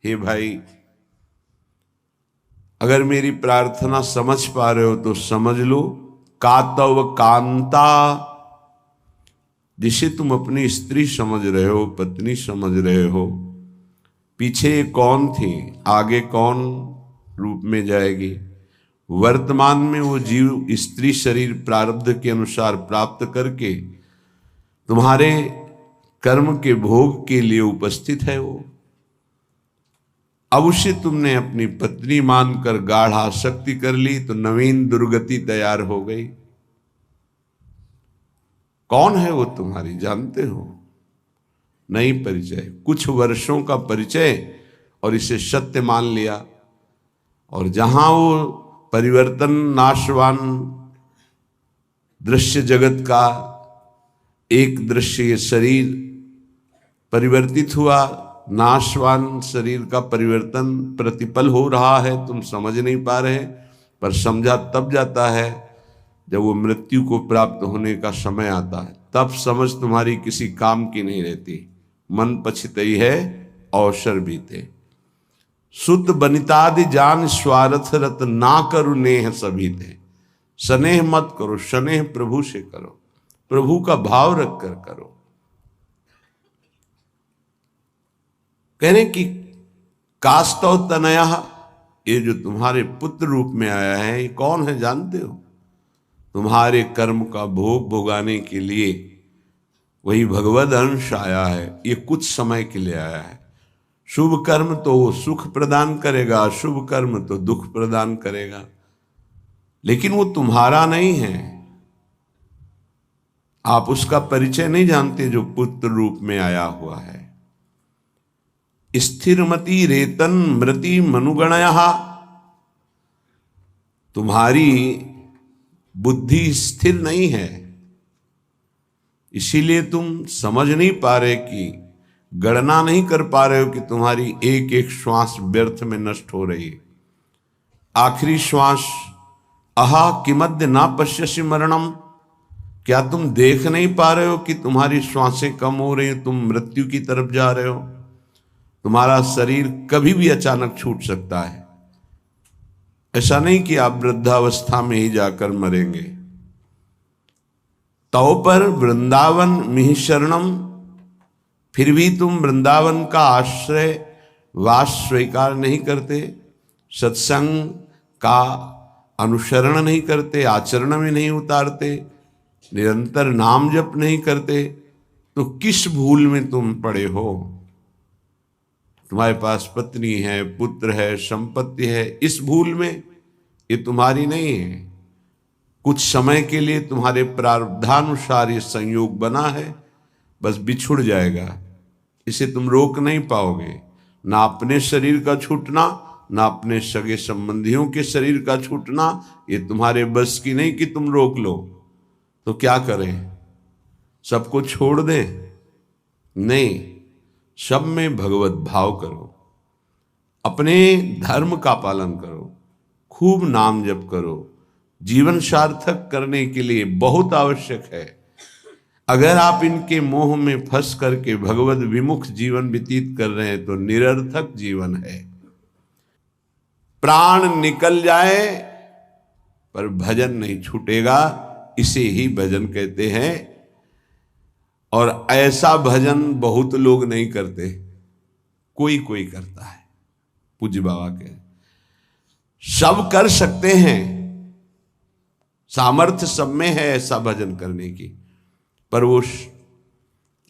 हे भाई, अगर मेरी प्रार्थना समझ पा रहे हो तो समझ लो, कातव कांता, जिसे तुम अपनी स्त्री समझ रहे हो, पत्नी समझ रहे हो, पीछे कौन थी, आगे कौन रूप में जाएगी। वर्तमान में वो जीव स्त्री शरीर प्रारब्ध के अनुसार प्राप्त करके तुम्हारे कर्म के भोग के लिए उपस्थित है। वो अब उसे तुमने अपनी पत्नी मानकर गाढ़ आसक्ति कर ली तो नवीन दुर्गति तैयार हो गई। कौन है वो तुम्हारी, जानते हो? नहीं परिचय, कुछ वर्षों का परिचय और इसे सत्य मान लिया। और जहां वो परिवर्तन नाशवान दृश्य जगत का एक दृश्य शरीर परिवर्तित हुआ, नाशवान शरीर का परिवर्तन प्रतिपल हो रहा है, तुम समझ नहीं पा रहे, पर समझा तब जाता है जब वो मृत्यु को प्राप्त होने का समय आता है। तब समझ तुम्हारी किसी काम की नहीं रहती। मन पछितई है अवसर बीते। सुत बनितादि जान स्वार्थ रत, ना करो नेह सभी थे। स्नेह मत करो, स्नेह प्रभु से करो, प्रभु का भाव रख कर करो। कहने की कास्तव तनया, ये जो तुम्हारे पुत्र रूप में आया है, ये कौन है जानते हो? तुम्हारे कर्म का भोग भोगाने के लिए वही भगवद अंश आया है। ये कुछ समय के लिए आया है। शुभ कर्म तो वो सुख प्रदान करेगा, अशुभ कर्म तो दुख प्रदान करेगा, लेकिन वो तुम्हारा नहीं है। आप उसका परिचय नहीं जानते जो पुत्र रूप में आया हुआ है। स्थिरमति रेतन मृति मनुगणया, तुम्हारी बुद्धि स्थिर नहीं है, इसीलिए तुम समझ नहीं पा रहे कि, गणना नहीं कर पा रहे हो कि तुम्हारी एक एक श्वास व्यर्थ में नष्ट हो रही है। आखिरी श्वास, अहा किमद्य ना पश्यसि मरणम, क्या तुम देख नहीं पा रहे हो कि तुम्हारी श्वासें कम हो रही हैं, तुम मृत्यु की तरफ जा रहे हो। तुम्हारा शरीर कभी भी अचानक छूट सकता है। ऐसा नहीं कि आप वृद्धावस्था में ही जाकर मरेंगे। तो पर वृंदावन मिहि शरणम, फिर भी तुम वृंदावन का आश्रय वास स्वीकार नहीं करते, सत्संग का अनुसरण नहीं करते, आचरण में नहीं उतारते, निरंतर नाम जप नहीं करते, तो किस भूल में तुम पड़े हो? तुम्हारे पास पत्नी है, पुत्र है, संपत्ति है, इस भूल में, ये तुम्हारी नहीं है। कुछ समय के लिए तुम्हारे प्रारब्धानुसार ये संयोग बना है, बस बिछुड़ जाएगा, इसे तुम रोक नहीं पाओगे। ना अपने शरीर का छूटना, ना अपने सगे संबंधियों के शरीर का छूटना, ये तुम्हारे बस की नहीं कि तुम रोक लो। तो क्या करें? सबको छोड़ दें? नहीं, सब में भगवत भाव करो, अपने धर्म का पालन करो, खूब नाम जप करो। जीवन सार्थक करने के लिए बहुत आवश्यक है। अगर आप इनके मोह में फंस करके भगवत विमुख जीवन व्यतीत कर रहे हैं तो निरर्थक जीवन है। प्राण निकल जाए पर भजन नहीं छूटेगा, इसे ही भजन कहते हैं। और ऐसा भजन बहुत लोग नहीं करते, कोई कोई करता है। पूज्य बाबा के सब कर सकते हैं, सामर्थ्य सब में है ऐसा भजन करने की, पर वो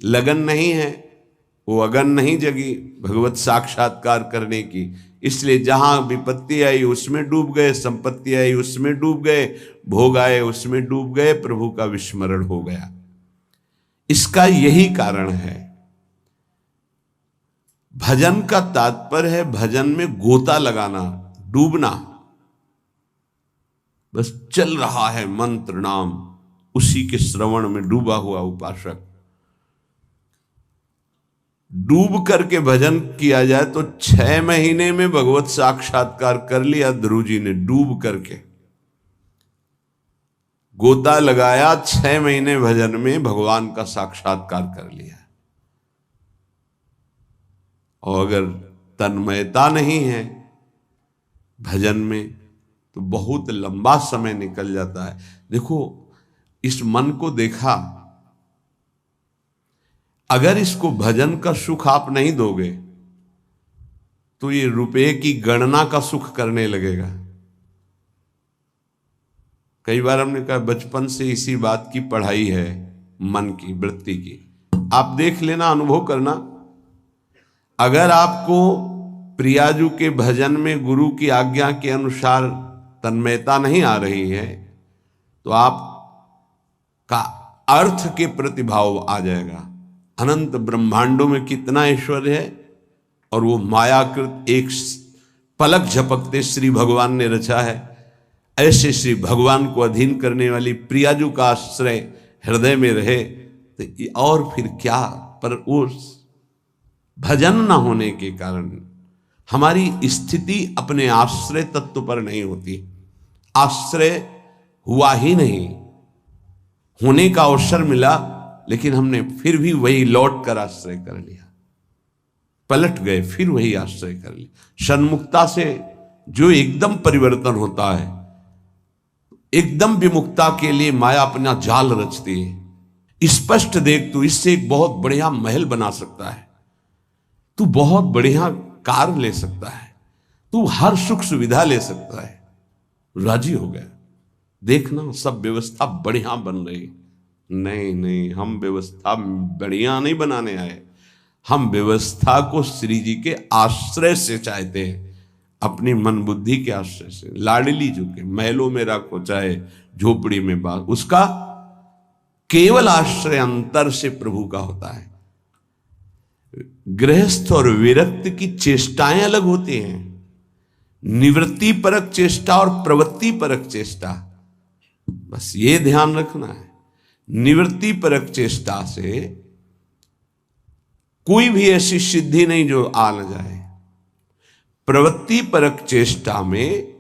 लगन नहीं है, वो अगन नहीं जगी भगवत साक्षात्कार करने की। इसलिए जहां विपत्ति आई उसमें डूब गए, संपत्ति आई उसमें डूब गए, भोग आए उसमें डूब गए, प्रभु का विस्मरण हो गया। इसका यही कारण है। भजन का तात्पर्य है भजन में गोता लगाना, डूबना। बस चल रहा है मंत्र नाम, उसी के श्रवण में डूबा हुआ उपासक। डूब करके भजन किया जाए तो 6 महीने में भगवत साक्षात्कार कर लिया ध्रुव जी ने। डूब करके गोता लगाया, 6 महीने भजन में भगवान का साक्षात्कार कर लिया। और अगर तन्मयता नहीं है भजन में, तो बहुत लंबा समय निकल जाता है। देखो, इस मन को देखा, अगर इसको भजन का सुख आप नहीं दोगे तो ये रुपए की गणना का सुख करने लगेगा। कई बार हमने कहा बचपन से इसी बात की पढ़ाई है, मन की वृत्ति की। आप देख लेना, अनुभव करना। अगर आपको प्रियाजू के भजन में गुरु की आज्ञा के अनुसार तन्मयता नहीं आ रही है तो आपका अर्थ के प्रति भाव आ जाएगा। अनंत ब्रह्मांडों में कितना ऐश्वर्य है और वो मायाकृत एक पलक झपकते श्री भगवान ने रचा है। ऐसे श्री भगवान को अधीन करने वाली प्रियाजू का आश्रय हृदय में रहे तो और फिर क्या। पर उस भजन न होने के कारण हमारी स्थिति अपने आश्रय तत्व पर नहीं होती। आश्रय हुआ ही नहीं, होने का अवसर मिला लेकिन हमने फिर भी वही लौट कर आश्रय कर लिया, पलट गए, फिर वही आश्रय कर लिया। सन्मुक्ता से जो एकदम परिवर्तन होता है, एकदम विमुक्ता के लिए माया अपना जाल रचती है। स्पष्ट देख, तू इससे एक बहुत बढ़िया महल बना सकता है, तू बहुत बढ़िया कार ले सकता है, तू हर सुख सुविधा ले सकता है। राजी हो गया। देखना सब व्यवस्था बढ़िया बन रही। नहीं नहीं, हम व्यवस्था बढ़िया नहीं बनाने आए, हम व्यवस्था को श्री जी के आश्रय से चाहते हैं, अपनी मन बुद्धि के आश्रय से। लाडली झुके महलों में रखो चाहे झोपड़ी में बात, उसका केवल आश्रय अंतर से प्रभु का होता है। गृहस्थ और विरक्त की चेष्टाएं अलग होती हैं, निवृत्ति परक चेष्टा और प्रवृत्ति परक चेष्टा, बस ये ध्यान रखना है। निवृत्ति परक चेष्टा से कोई भी ऐसी सिद्धि नहीं जो आ न जाए। प्रवृत्ति परक चेष्टा में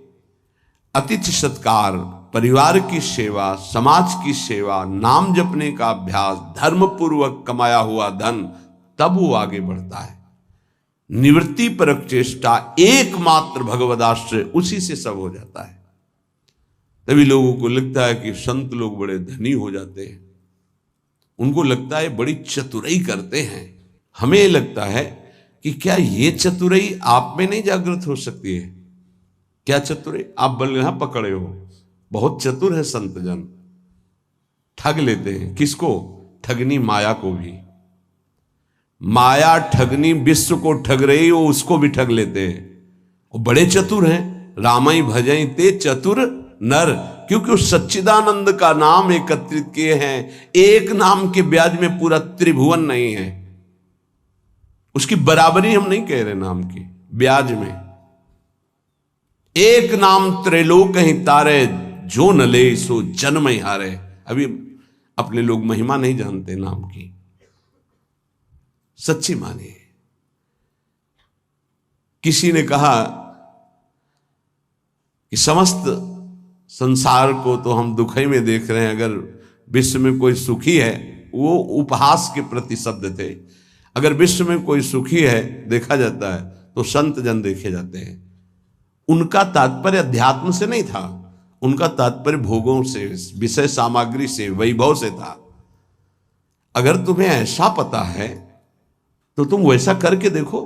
अतिथि सत्कार, परिवार की सेवा, समाज की सेवा, नाम जपने का अभ्यास, धर्म पूर्वक कमाया हुआ धन, तब वो आगे बढ़ता है। निवृत्ति परक चेष्टा एकमात्र भगवदाश्रय, उसी से सब हो जाता है। तभी लोगों को लगता है कि संत लोग बड़े धनी हो जाते हैं, उनको लगता है बड़ी चतुराई करते हैं। हमें लगता है कि क्या ये चतुराई आप में नहीं जागृत हो सकती है? क्या चतुराई? आप बल यहां पकड़े हो, बहुत चतुर है संत जन, ठग लेते हैं। किसको? ठगनी माया को भी। माया ठगनी विश्व को ठग रही, वो उसको भी ठग लेते हैं। वो बड़े चतुर हैं। रामई भजई ते चतुर नर, क्योंकि उस सच्चिदानंद का नाम एकत्रित किए हैं। एक नाम के ब्याज में पूरा त्रिभुवन नहीं है, उसकी बराबरी हम नहीं कह रहे नाम की, ब्याज में। एक नाम त्रैलोक ही तारे, जो न ले सो जन्म ही हारे। अभी अपने लोग महिमा नहीं जानते नाम की, सच्ची मानिए। किसी ने कहा कि समस्त संसार को तो हम दुखी में देख रहे हैं, अगर विश्व में कोई सुखी है, वो उपहास के प्रति शब्द थे। अगर विश्व में कोई सुखी है देखा जाता है तो संत जन देखे जाते हैं। उनका तात्पर्य अध्यात्म से नहीं था, उनका तात्पर्य भोगों से, विषय सामग्री से, वैभव से था। अगर तुम्हें ऐसा पता है तो तुम वैसा करके देखो,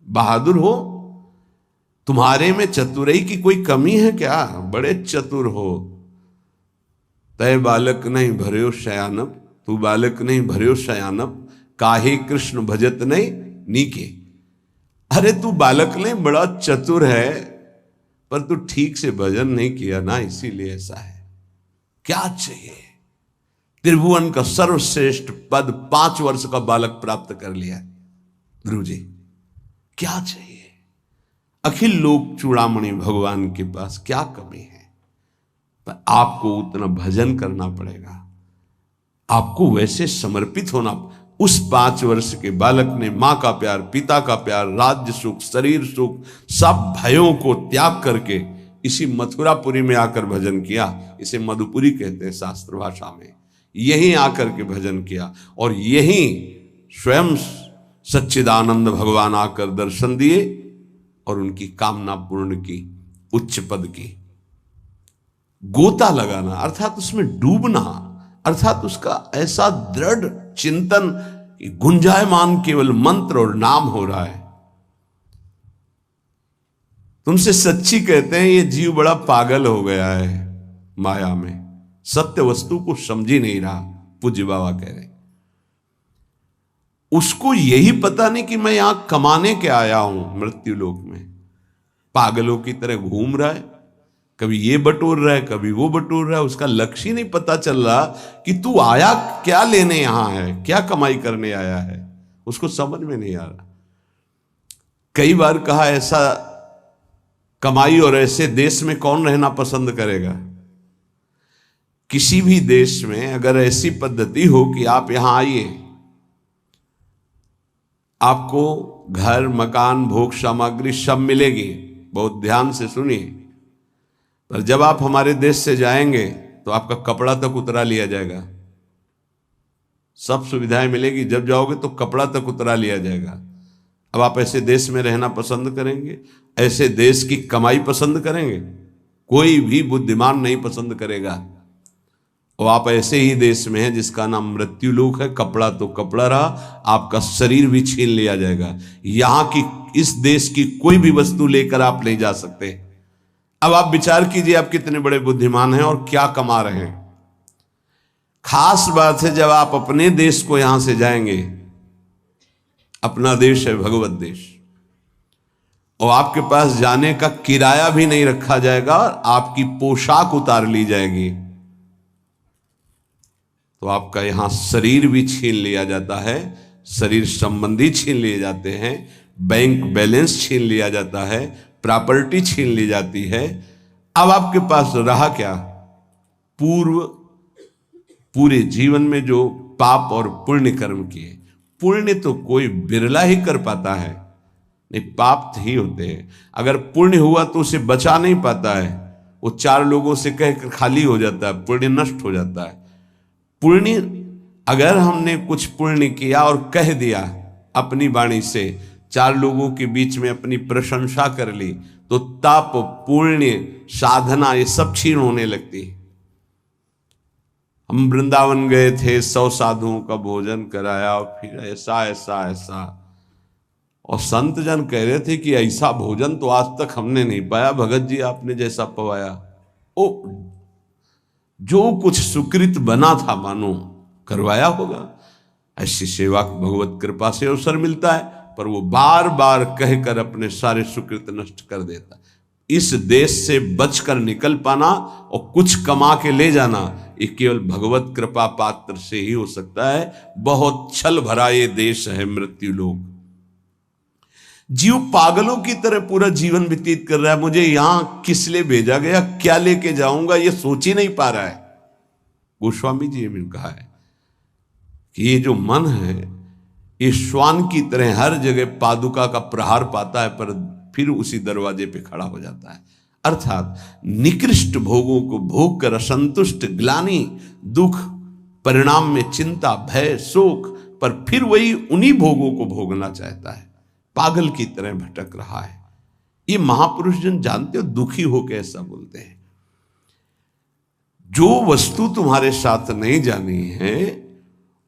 बहादुर हो। तुम्हारे में चतुराई की कोई कमी है क्या? बड़े चतुर हो। तय बालक नहीं भर्यो शयानब, तू बालक नहीं भर्यो शयानब, काहे कृष्ण भजत नहीं नीके। अरे तू बालक नहीं, बड़ा चतुर है, पर तू ठीक से भजन नहीं किया ना, इसीलिए ऐसा है। क्या चाहिए? त्रिभुवन का सर्वश्रेष्ठ पद 5 वर्ष का बालक प्राप्त कर लिया गुरु जी, क्या चाहिए? अखिल लोक चूड़ामणि भगवान के पास क्या कमी है? पर आपको उतना भजन करना पड़ेगा, आपको वैसे समर्पित होना। उस 5 वर्ष के बालक ने मां का प्यार, पिता का प्यार, राज्य सुख, शरीर सुख, सब भयों को त्याग करके इसी मथुरापुरी में आकर भजन किया। इसे मधुपुरी कहते हैं शास्त्र भाषा में। यहीं आकर के भजन किया और यहीं स्वयं सच्चिदानंद भगवान आकर दर्शन दिए और उनकी कामना पूर्ण की, उच्च पद की। गोता लगाना अर्थात उसमें डूबना, अर्थात उसका ऐसा दृढ़ चिंतन कि गुंजायमान केवल मंत्र और नाम हो रहा है। तुमसे सच्ची कहते हैं ये जीव बड़ा पागल हो गया है माया में, सत्य वस्तु को समझ ही नहीं रहा। पूज्य बाबा कह रहे उसको यही पता नहीं कि मैं यहां कमाने के आया हूं मृत्यु लोक में। पागलों की तरह घूम रहा है, कभी ये बटोर रहा है कभी वो बटोर रहा है, उसका लक्ष्य ही नहीं पता चल रहा कि तू आया क्या लेने यहां है, क्या कमाई करने आया है, उसको समझ में नहीं आ रहा। कई बार कहा ऐसा कमाई और ऐसे देश में कौन रहना पसंद करेगा। किसी भी देश में अगर ऐसी पद्धति हो कि आप यहां आइए, आपको घर मकान भोग सामग्री सब मिलेगी, बहुत ध्यान से सुनिए, पर जब आप हमारे देश से जाएंगे तो आपका कपड़ा तक उतरा लिया जाएगा। सब सुविधाएं मिलेगी, जब जाओगे तो कपड़ा तक उतरा लिया जाएगा। अब आप ऐसे देश में रहना पसंद करेंगे, ऐसे देश की कमाई पसंद करेंगे? कोई भी बुद्धिमान नहीं पसंद करेगा। और आप ऐसे ही देश में हैं जिसका नाम मृत्यु लोक है। कपड़ा तो कपड़ा रहा, आपका शरीर भी छीन लिया जाएगा। यहां की इस देश की कोई भी वस्तु लेकर आप नहीं जा सकते। अब आप विचार कीजिए आप कितने बड़े बुद्धिमान हैं और क्या कमा रहे हैं। खास बात है जब आप अपने देश को यहां से जाएंगे, अपना देश है भगवत देश, और आपके पास जाने का किराया भी नहीं रखा जाएगा और आपकी पोशाक उतार ली जाएगी, तो आपका यहां शरीर भी छीन लिया जाता है, शरीर संबंधी छीन लिए जाते हैं, बैंक बैलेंस छीन लिया जाता है, प्रॉपर्टी छीन ली जाती है। अब आपके पास रहा क्या? पूरे जीवन में जो पाप और पुण्य कर्म किए, पुण्य तो कोई बिरला ही कर पाता है, नहीं पाप ही होते हैं। अगर पुण्य हुआ तो उसे बचा नहीं पाता है, वो चार लोगों से कहकर खाली हो जाता है, पुण्य नष्ट हो जाता है। पुण्य अगर हमने कुछ पुण्य किया और कह दिया अपनी वाणी से, चार लोगों के बीच में अपनी प्रशंसा कर ली, तो तप पुण्य साधना ये सब क्षीण होने लगती है। हम वृंदावन गए थे, 100 साधुओं का भोजन कराया और फिर ऐसा ऐसा ऐसा, और संत जन कह रहे थे कि ऐसा भोजन तो आज तक हमने नहीं पाया भगत जी, आपने जैसा पवाया। ओ जो कुछ सुकृत बना था मानो करवाया होगा। ऐसी सेवा भगवत कृपा से अवसर मिलता है, पर वो बार बार कहकर अपने सारे सुकृत नष्ट कर देता। इस देश से बचकर निकल पाना और कुछ कमा के ले जाना, ये केवल भगवत कृपा पात्र से ही हो सकता है। बहुत छल भरा ये देश है मृत्यु लोक। जीव पागलों की तरह पूरा जीवन व्यतीत कर रहा है। मुझे यहां किस लिए भेजा गया, क्या लेके जाऊंगा, ये सोच ही नहीं पा रहा है। गोस्वामी जी ने कहा है कि ये जो मन है ये श्वान की तरह हर जगह पादुका का प्रहार पाता है, पर फिर उसी दरवाजे पे खड़ा हो जाता है। अर्थात निकृष्ट भोगों को भोग कर असंतुष्ट, ग्लानि, दुख, परिणाम में चिंता, भय, शोक, पर फिर वही उन्हीं भोगों को भोगना चाहता है। पागल की तरह भटक रहा है। ये महापुरुष जन जानते हो, दुखी होकर ऐसा बोलते हैं। जो वस्तु तुम्हारे साथ नहीं जानी है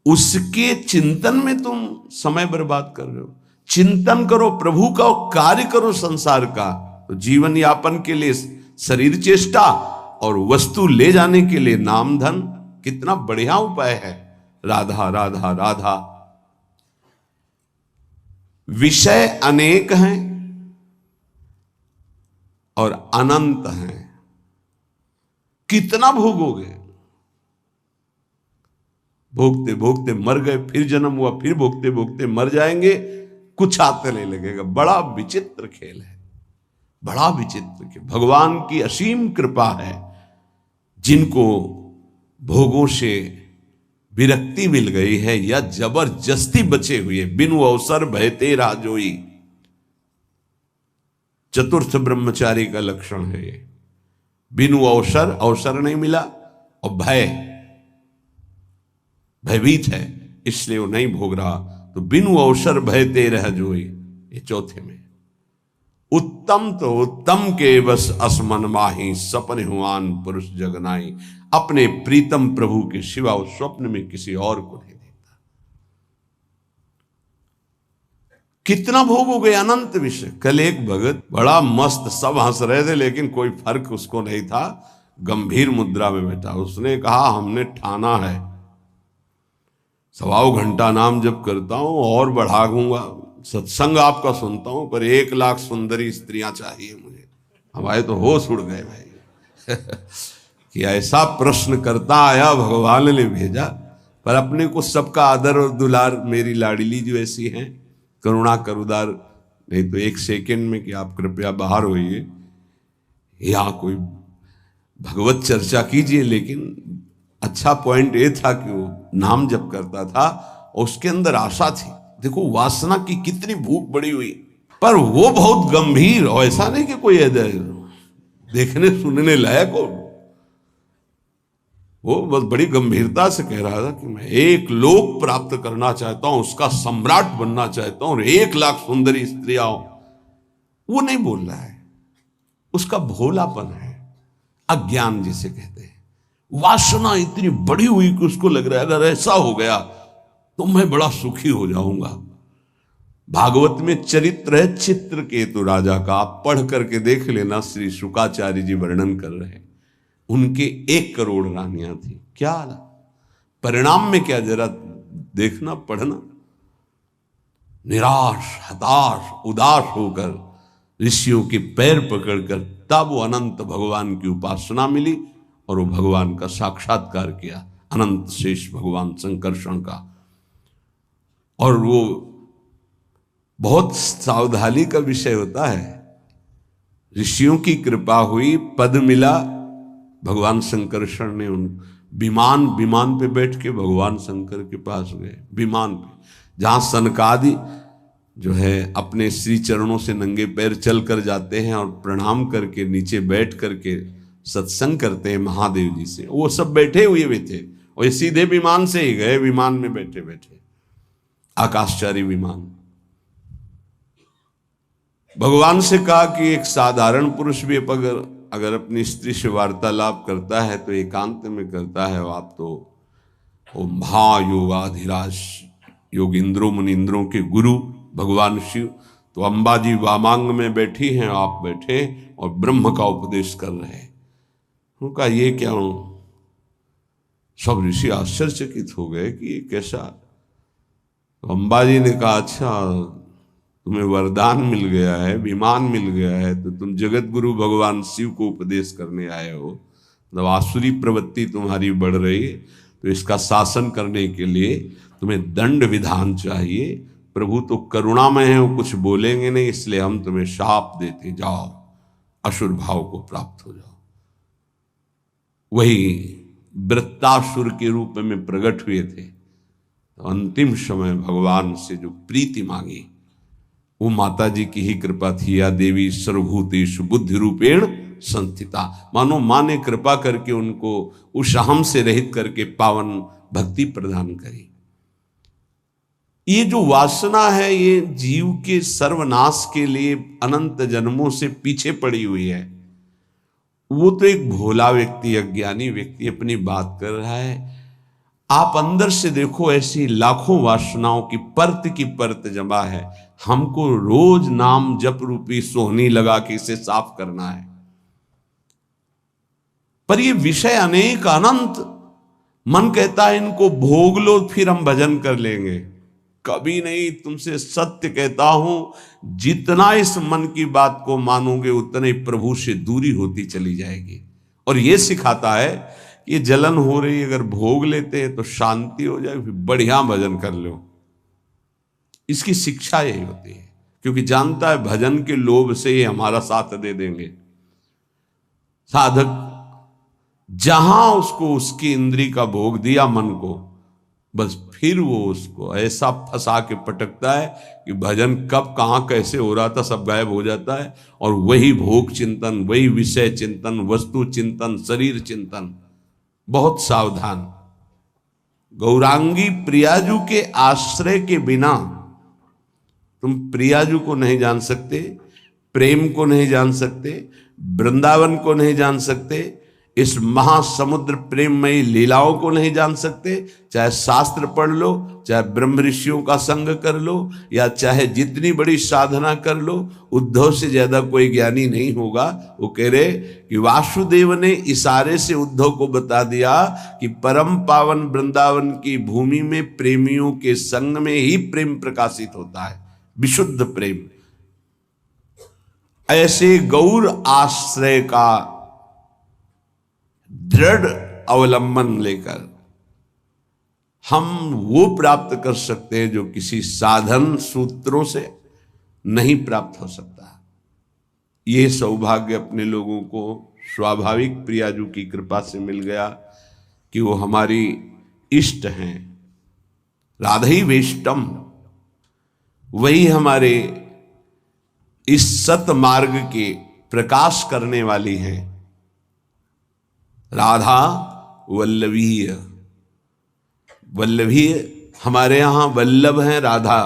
उसके चिंतन में तुम समय बर्बाद कर रहे हो। चिंतन करो प्रभु का, कार्य करो संसार का, तो जीवन यापन के लिए शरीर चेष्टा और वस्तु ले जाने के लिए नाम धन, कितना बढ़िया उपाय है। राधा राधा राधा। विषय अनेक हैं और अनंत हैं, कितना भोगोगे। भोगते भोगते मर गए, फिर जन्म हुआ, फिर भोगते भोगते मर जाएंगे, कुछ आते नहीं लगेगा। बड़ा विचित्र खेल है, बड़ा विचित्र खेल। भगवान की असीम कृपा है, जिनको भोगों से विरक्ति मिल गई है या जबरदस्ती बचे हुए, बिनु अवसर भयते राजोई। चतुर्थ ब्रह्मचारी का लक्षण है ये। बिनु अवसर नहीं मिला, और भयभीत है, इसलिए वो नहीं भोग रहा। तो बिनु अवसर भयते रह जोई, ये चौथे में। उत्तम तो उत्तम के बस असमन माही, सपन हुआन पुरुष जगनाई। अपने प्रीतम प्रभु के सिवा उस स्वप्न में किसी और को नहीं देखता। कितना भोगोगे अनंत विषय। कल एक भगत बड़ा मस्त, सब हंस रहे थे लेकिन कोई फर्क उसको नहीं था, गंभीर मुद्रा में बैठा। उसने कहा हमने ठाना है 1.25 घंटा नाम जप करता हूं और बढ़ा दूंगा, सत्संग आपका सुनता हूं, पर 1 लाख सुंदरी स्त्रियां चाहिए मुझे। हमारे तो होश उड़ गए भाई कि ऐसा प्रश्न करता आया, भगवान ने भेजा। पर अपने को सबका आदर और दुलार, मेरी लाडली जो ऐसी हैं, करुणा करुदार, नहीं तो 1 सेकंड में कि आप कृपया बाहर होइए, या कोई भगवत चर्चा कीजिए। लेकिन अच्छा पॉइंट ये था कि वो नाम जप करता था और उसके अंदर आशा थी। देखो वासना की कितनी भूख बड़ी हुई, पर वो बहुत गंभीर, और ऐसा नहीं कि कोई देखने सुनने लायक हो। वो बहुत बड़ी गंभीरता से कह रहा था कि मैं 1 लोक प्राप्त करना चाहता हूं, उसका सम्राट बनना चाहता हूं, और 1 लाख सुंदरी स्त्रियां हो। वो नहीं बोल रहा है, उसका भोलापन है, अज्ञान जिसे कहते हैं। वासना इतनी बड़ी हुई कि उसको लग रहा है अगर ऐसा हो गया तो मैं बड़ा सुखी हो जाऊंगा। भागवत में चरित्र है चित्रकेतु राजा का, आप पढ़ करके देख लेना, श्री शुकाचार्य जी वर्णन कर रहे हैं। उनके 1 करोड़ रानियां थी। क्या परिणाम में क्या, जरा देखना, पढ़ना। निराश, हताश, उदास होकर ऋषियों के पैर पकड़कर तब वो अनंत भगवान की उपासना मिली और वो भगवान का साक्षात्कार किया, अनंत शेष भगवान संकर्षण का। और वो बहुत सावधानी का विषय होता है। ऋषियों की कृपा हुई, पद मिला, भगवान संकर्षण ने उन विमान पे बैठ के भगवान शंकर के पास गए। विमान पे, जहां सनकादि जो है अपने श्री चरणों से नंगे पैर चल कर जाते हैं और प्रणाम करके नीचे बैठ करके सत्संग करते हैं महादेव जी से, वो सब बैठे हुए भी थे। और ये सीधे विमान से ही गए, विमान में बैठे बैठे, आकाशचारी विमान। भगवान से कहा कि एक साधारण पुरुष भी अगर अपनी स्त्री से वार्तालाप करता है तो एकांत में करता है। आप तो वो महायोगाधिराज योगिंद्रों मुनिंद्रों के गुरु भगवान शिव, तो अंबा जी वामांग में बैठी हैं, आप बैठे और ब्रह्म का उपदेश कर रहे हैं। उनका ये क्या हूं, सब ऋषि आश्चर्यचकित हो गए कि ये कैसा। तो अंबा जी ने कहा अच्छा तुम्हें वरदान मिल गया है, विमान मिल गया है, तो तुम जगत गुरु भगवान शिव को उपदेश करने आए हो, मतलब आसुरी प्रवृत्ति तुम्हारी बढ़ रही है, तो इसका शासन करने के लिए तुम्हें दंड विधान चाहिए। प्रभु तो करुणामय है, वो कुछ बोलेंगे नहीं, इसलिए हम तुम्हें शाप देते, जाओ असुर भाव को प्राप्त हो जाओ। वही वृत्तासुर के रूप में प्रकट हुए थे। तो अंतिम समय भगवान से जो प्रीति मांगी वो माता जी की ही कृपा थी। या देवी सर्वभूतेषु बुद्धि रूपेण संस्थिता, मानो माँ ने कृपा करके उनको उस अहम से रहित करके पावन भक्ति प्रदान करी। ये जो वासना है ये जीव के सर्वनाश के लिए अनंत जन्मों से पीछे पड़ी हुई है। वो तो एक भोला व्यक्ति, अज्ञानी व्यक्ति अपनी बात कर रहा है। आप अंदर से देखो, ऐसी लाखों वासनाओं की परत जमा है। हमको रोज नाम जप रूपी सोहनी लगा के इसे साफ करना है। पर ये विषय अनेक अनंत, मन कहता है इनको भोग लो फिर हम भजन कर लेंगे। कभी नहीं, तुमसे सत्य कहता हूं, जितना इस मन की बात को मानोगे उतने ही प्रभु से दूरी होती चली जाएगी। और ये सिखाता है कि जलन हो रही, अगर भोग लेते हैं तो शांति हो जाए, फिर बढ़िया भजन कर लो। इसकी शिक्षा यही होती है, क्योंकि जानता है भजन के लोभ से ये हमारा साथ दे देंगे। साधक जहां उसको उसकी इंद्री का भोग दिया मन को, बस फिर वो उसको ऐसा फंसा के पटकता है कि भजन कब कहां कैसे हो रहा था सब गायब हो जाता है। और वही भोग चिंतन, वही विषय चिंतन, वस्तु चिंतन, शरीर चिंतन। बहुत सावधान। गौरांगी प्रियाजू के आश्रय के बिना तुम प्रियाजू को नहीं जान सकते, प्रेम को नहीं जान सकते, वृंदावन को नहीं जान सकते, इस महासमुद्र प्रेममयी लीलाओं को नहीं जान सकते, चाहे शास्त्र पढ़ लो, चाहे ब्रह्म ऋषियों का संग कर लो, या चाहे जितनी बड़ी साधना कर लो, उद्धव से ज्यादा कोई ज्ञानी नहीं होगा। वो कह रहे कि वासुदेव ने इशारे से उद्धव को बता दिया कि परम पावन वृंदावन की भूमि में प्रेमियों के संग में ही प्रेम प्रकाशित होता है, विशुद्ध प्रेम। ऐसे गौर आश्रय का दृढ़ अवलंबन लेकर हम वो प्राप्त कर सकते हैं जो किसी साधन सूत्रों से नहीं प्राप्त हो सकता। ये सौभाग्य अपने लोगों को स्वाभाविक प्रियाजू की कृपा से मिल गया कि वो हमारी इष्ट हैं, राधई वेष्टम, वही हमारे इस सत मार्ग के प्रकाश करने वाली हैं। राधा वल्लभीय, वल्लभीय हमारे यहां वल्लभ हैं राधा,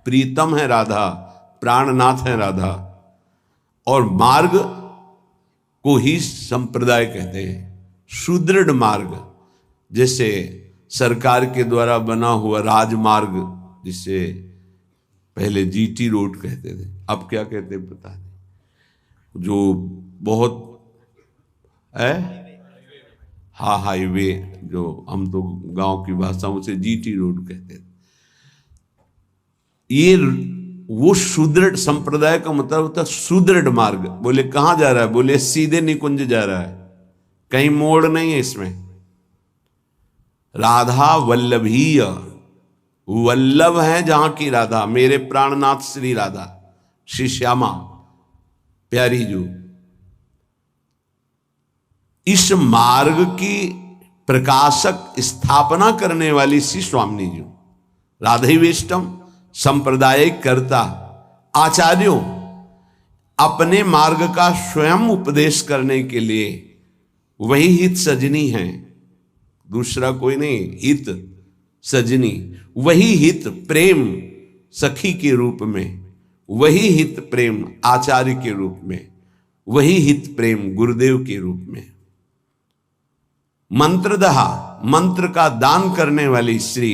प्रीतम है राधा, प्राणनाथ है राधा। और मार्ग को ही संप्रदाय कहते हैं, सुदृढ़ मार्ग, जैसे सरकार के द्वारा बना हुआ राजमार्ग, जिसे पहले जीटी रोड कहते थे, अब क्या कहते हैं पता नहीं, जो बहुत है हाँ हाईवे, जो हम तो गांव की भाषाओं से जीटी रोड कहते थे। ये वो सुदृढ़ संप्रदाय का मतलब होता है सुदृढ़ मार्ग। बोले कहां जा रहा है? बोले सीधे निकुंज जा रहा है, कहीं मोड़ नहीं है इसमें। राधा वल्लभीय, वल्लभ है जहां की राधा, मेरे प्राणनाथ श्री राधा, श्री श्यामा प्यारी जो। इस मार्ग की प्रकाशक स्थापना करने वाली श्री स्वामिनी जी, राधई वेष्टम, संप्रदाय कर्ता, आचार्यों, अपने मार्ग का स्वयं उपदेश करने के लिए वही हित सजनी है, दूसरा कोई नहीं, हित सजनी, वही हित प्रेम सखी के रूप में, वही हित प्रेम आचार्य के रूप में, वही हित प्रेम गुरुदेव के रूप में। मंत्रदहा, मंत्र का दान करने वाली श्री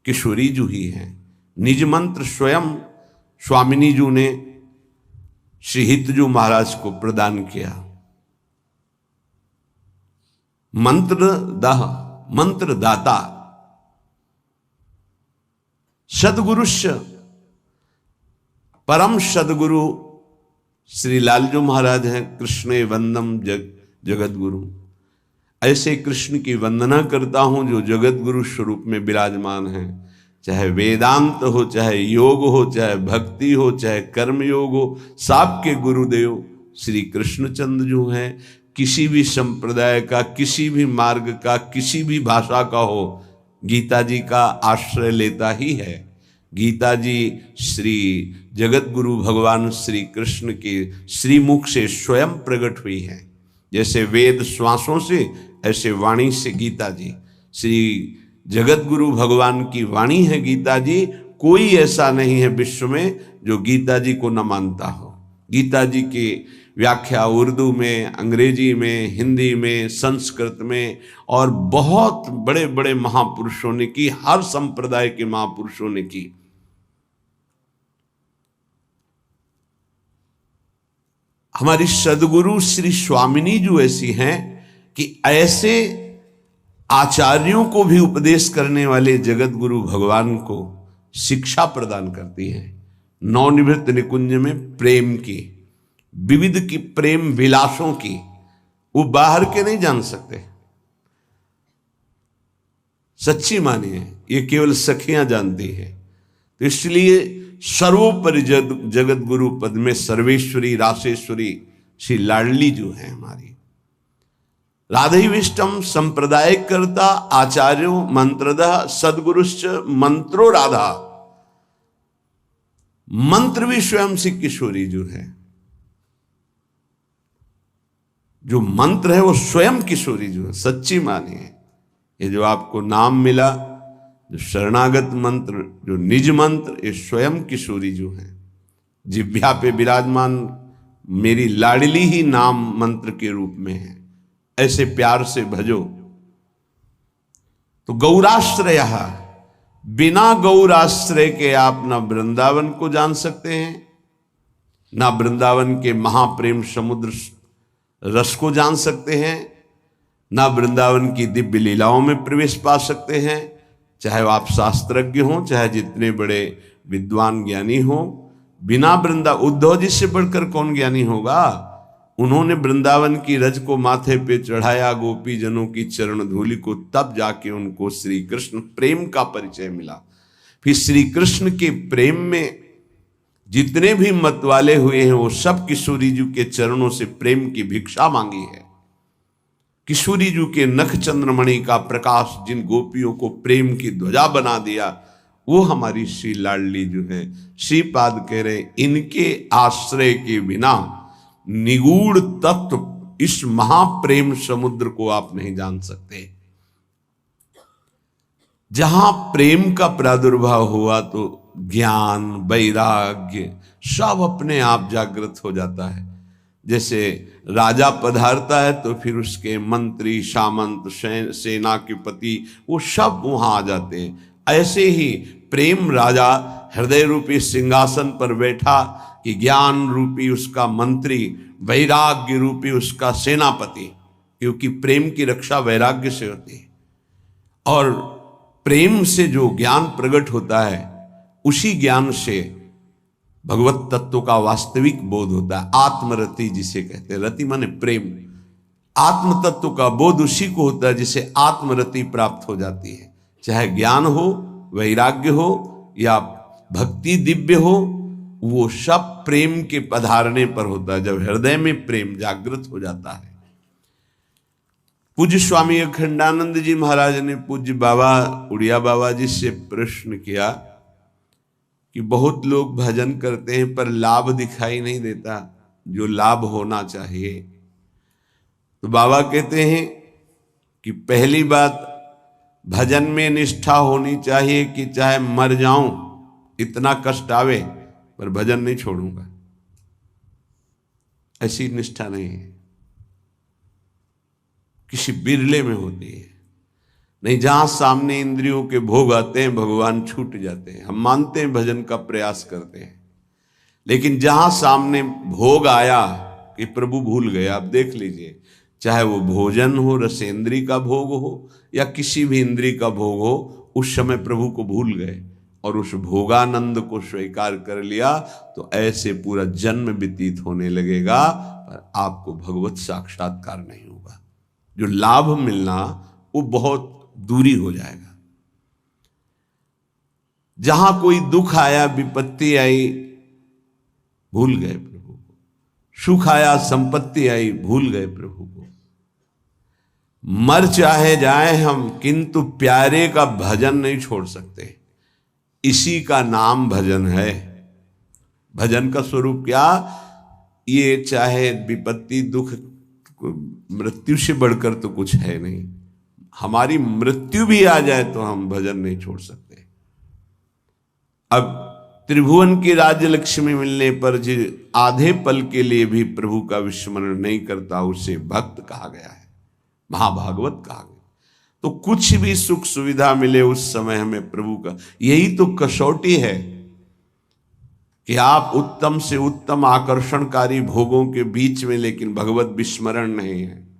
किशोरी जू ही है। निज मंत्र स्वयं स्वामिनी जू ने श्री हितजू महाराज को प्रदान किया। मंत्रदह, मंत्र दाता, सदगुरुश्य, परम सदगुरु श्री लालजू महाराज हैं। कृष्णे वंदम जगत गुरु, ऐसे कृष्ण की वंदना करता हूं जो जगत गुरु स्वरूप में विराजमान हैं। चाहे वेदांत हो, चाहे योग हो, चाहे भक्ति हो, चाहे कर्म योग हो, सबके गुरुदेव श्री कृष्णचंद्र जो हैं। किसी भी संप्रदाय का, किसी भी मार्ग का, किसी भी भाषा का हो, गीता जी का आश्रय लेता ही है। गीता जी श्री जगत गुरु भगवान श्री कृष्ण के श्रीमुख से स्वयं प्रकट हुई है। जैसे वेद श्वासों से, ऐसे वाणी से गीता जी, श्री जगत गुरु भगवान की वाणी है गीता जी। कोई ऐसा नहीं है विश्व में जो गीता जी को न मानता हो। गीता जी की व्याख्या उर्दू में, अंग्रेजी में, हिंदी में, संस्कृत में और बहुत बड़े बड़े महापुरुषों ने की, हर संप्रदाय के महापुरुषों ने की। हमारी सदगुरु श्री स्वामिनी जो ऐसी हैं कि ऐसे आचार्यों को भी उपदेश करने वाले जगत गुरु भगवान को शिक्षा प्रदान करती हैं। नवनिवृत्त निकुंज में प्रेम की, विविध की प्रेम विलासों की, वो बाहर के नहीं जान सकते, सच्ची मानिए, ये केवल सखियां जानती है। तो इसलिए सर्वोपरि जगत गुरु पद में सर्वेश्वरी रासेश्वरी श्री लाडली जो है हमारी। राधई विष्टम संप्रदाय कर्ता आचार्यो मंत्रदः सदगुरुश्च मंत्रो राधा। मंत्र भी स्वयं श्री किशोरी जो है, जो मंत्र है वो स्वयं किशोरी जो है। सच्ची मानिए, ये जो आपको नाम मिला, जो शरणागत मंत्र, जो निज मंत्र, ये स्वयं किशोरी जो है। जिह्वा पे विराजमान मेरी लाडली ही नाम मंत्र के रूप में है, ऐसे प्यार से भजो। तो गौराश्रय, बिना गौराश्रय के आप ना वृंदावन को जान सकते हैं, ना वृंदावन के महाप्रेम समुद्र रस को जान सकते हैं, ना वृंदावन की दिव्य लीलाओं में प्रवेश पा सकते हैं। चाहे आप शास्त्रज्ञ हों, चाहे जितने बड़े विद्वान ज्ञानी हों, बिना उद्धव जी से बढ़कर कौन ज्ञानी होगा? उन्होंने वृंदावन की रज को माथे पे चढ़ाया, गोपी जनों की चरण धूलि को, तब जाके उनको श्री कृष्ण प्रेम का परिचय मिला। फिर श्री कृष्ण के प्रेम में जितने भी मतवाले हुए हैं वो सब किशोरी जी के चरणों से प्रेम की भिक्षा मांगी है। किशोरी जी के नख चंद्रमणि का प्रकाश जिन गोपियों को प्रेम की ध्वजा बना दिया, वो हमारी श्री लाडली जो है। श्रीपाद कह रहे इनके आश्रय के बिना निगूढ़ तत्व इस महाप्रेम समुद्र को आप नहीं जान सकते। जहां प्रेम का प्रादुर्भाव हुआ तो ज्ञान, वैराग्य सब अपने आप जागृत हो जाता है। जैसे राजा पधारता है तो फिर उसके मंत्री, सामंत, सेना के पति वो सब वहां आ जाते हैं। ऐसे ही प्रेम राजा हृदय रूपी सिंहासन पर बैठा कि ज्ञान रूपी उसका मंत्री, वैराग्य रूपी उसका सेनापति, क्योंकि प्रेम की रक्षा वैराग्य से होती है। और प्रेम से जो ज्ञान प्रकट होता है उसी ज्ञान से भगवत तत्व का वास्तविक बोध होता है। आत्मरति जिसे कहते हैं, रति माने प्रेम। आत्म तत्व का बोध उसी को होता है जिसे आत्मरति प्राप्त हो जाती है। चाहे ज्ञान हो, वैराग्य हो या भक्ति दिव्य हो, वो सब प्रेम के पधारने पर होता है, जब हृदय में प्रेम जागृत हो जाता है। पूज्य स्वामी अखंडानंद जी महाराज ने पूज्य बाबा उड़िया बाबा जी से प्रश्न किया कि बहुत लोग भजन करते हैं पर लाभ दिखाई नहीं देता जो लाभ होना चाहिए। तो बाबा कहते हैं कि पहली बात, भजन में निष्ठा होनी चाहिए कि चाहे मर जाऊं, इतना कष्ट आवे, पर भजन नहीं छोड़ूंगा, ऐसी निष्ठा नहीं है। किसी बिरले में होती है। नहीं, जहां सामने इंद्रियों के भोग आते हैं भगवान छूट जाते हैं। हम मानते हैं भजन का प्रयास करते हैं, लेकिन जहां सामने भोग आया कि प्रभु भूल गए। आप देख लीजिए, चाहे वो भोजन हो, रसेंद्री का भोग हो या किसी भी इंद्री का भोग हो, उस समय प्रभु को भूल गए और उस भोगानंद को स्वीकार कर लिया तो ऐसे पूरा जन्म व्यतीत होने लगेगा, पर आपको भगवत साक्षात्कार नहीं होगा। जो लाभ मिलना वो बहुत दूरी हो जाएगा। जहां कोई दुख आया, विपत्ति आई, भूल गए प्रभु को। सुख आया, संपत्ति आई, भूल गए प्रभु को। मर चाहे जाए हम, किंतु प्यारे का भजन नहीं छोड़ सकते। इसी का नाम भजन है। भजन का स्वरूप क्या? ये चाहे विपत्ति, दुख, मृत्यु से बढ़कर तो कुछ है नहीं। हमारी मृत्यु भी आ जाए तो हम भजन नहीं छोड़ सकते। अब त्रिभुवन की राज्य लक्ष्मी मिलने पर जो आधे पल के लिए भी प्रभु का विस्मरण नहीं करता, उसे भक्त कहा गया है, महाभागवत कहा गया। तो कुछ भी सुख सुविधा मिले उस समय हमें प्रभु का, यही तो कसौटी है कि आप उत्तम से उत्तम आकर्षणकारी भोगों के बीच में लेकिन भगवत विस्मरण नहीं है।